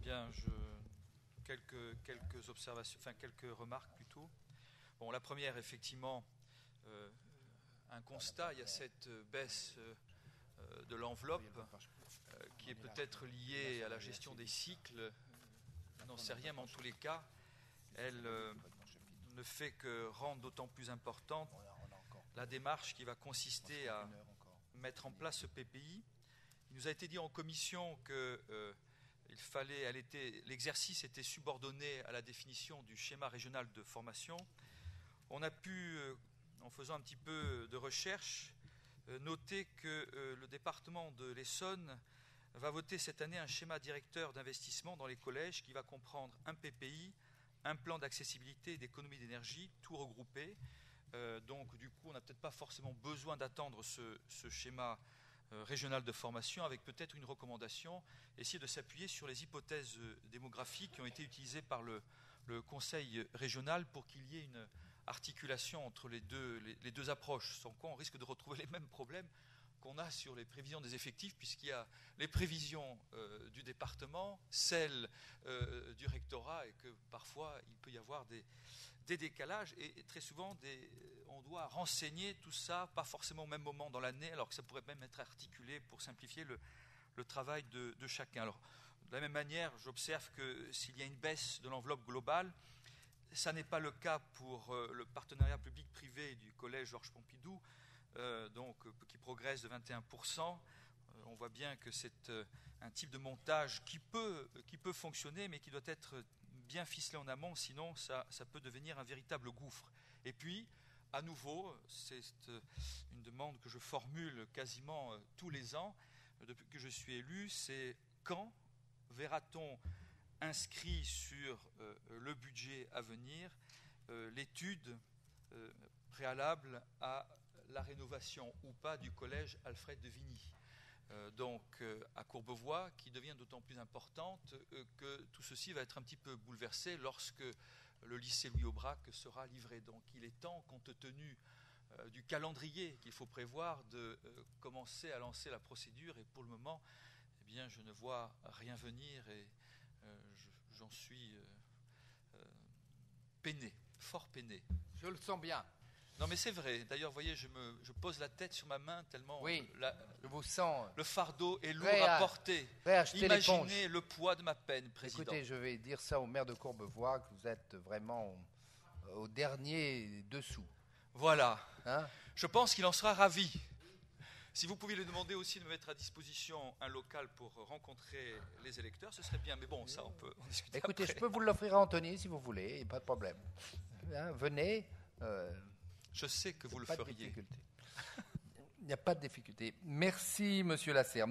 Bien, quelques observations, enfin quelques remarques plutôt. Bon, la première, effectivement, un constat, il y a cette baisse de l'enveloppe qui est peut-être liée à la gestion des cycles. Je n'en sais rien, mais en tous les cas, elle ne fait que rendre d'autant plus importante la démarche qui va consister à mettre en place ce PPI. Il nous a été dit en commission que l'exercice était subordonné à la définition du schéma régional de formation. On a pu, en faisant un petit peu de recherche, noter que le département de l'Essonne va voter cette année un schéma directeur d'investissement dans les collèges qui va comprendre un PPI, un plan d'accessibilité et d'économie d'énergie, tout regroupé. Donc du coup, on n'a peut-être pas forcément besoin d'attendre ce schéma régional de formation, avec peut-être une recommandation, essayer de s'appuyer sur les hypothèses démographiques qui ont été utilisées par le Conseil régional pour qu'il y ait une articulation entre les deux approches, sans quoi on risque de retrouver les mêmes problèmes qu'on a sur les prévisions des effectifs, puisqu'il y a les prévisions du département, celles du rectorat, et que parfois il peut y avoir des décalages, et très souvent on doit renseigner tout ça, pas forcément au même moment dans l'année, alors que ça pourrait même être articulé pour simplifier le travail de chacun. Alors, de la même manière, j'observe que s'il y a une baisse de l'enveloppe globale, ça n'est pas le cas pour le partenariat public-privé du collège Georges Pompidou, qui progresse de 21%. On voit bien que c'est un type de montage qui peut fonctionner, mais qui doit être bien ficelé en amont, sinon ça peut devenir un véritable gouffre. Et puis, à nouveau, c'est une demande que je formule quasiment tous les ans, depuis que je suis élu, c'est quand verra-t-on inscrit sur le budget à venir l'étude préalable à la rénovation ou pas du collège Alfred de Vigny, à Courbevoie, qui devient d'autant plus importante que tout ceci va être un petit peu bouleversé lorsque le lycée Louis Aubrac sera livré. Donc il est temps, compte tenu du calendrier qu'il faut prévoir, de commencer à lancer la procédure, et pour le moment, eh bien, je ne vois rien venir, et j'en suis peiné, fort peiné. Je le sens bien. Non, mais c'est vrai. D'ailleurs, vous voyez, je pose la tête sur ma main tellement je vous sens le fardeau est lourd à porter. Imaginez le poids de ma peine, Président. Écoutez, je vais dire ça au maire de Courbevoie, que vous êtes vraiment au dernier dessous. Voilà. Hein? Je pense qu'il en sera ravi. Si vous pouviez lui demander aussi de me mettre à disposition un local pour rencontrer les électeurs, ce serait bien. Mais bon, ça, on peut en discuter. Écoutez, après. je peux vous l'offrir à Anthony si vous voulez, pas de problème. Hein, venez. Je sais que vous le feriez. Il n'y a pas de difficulté. Merci, Monsieur Lasserre.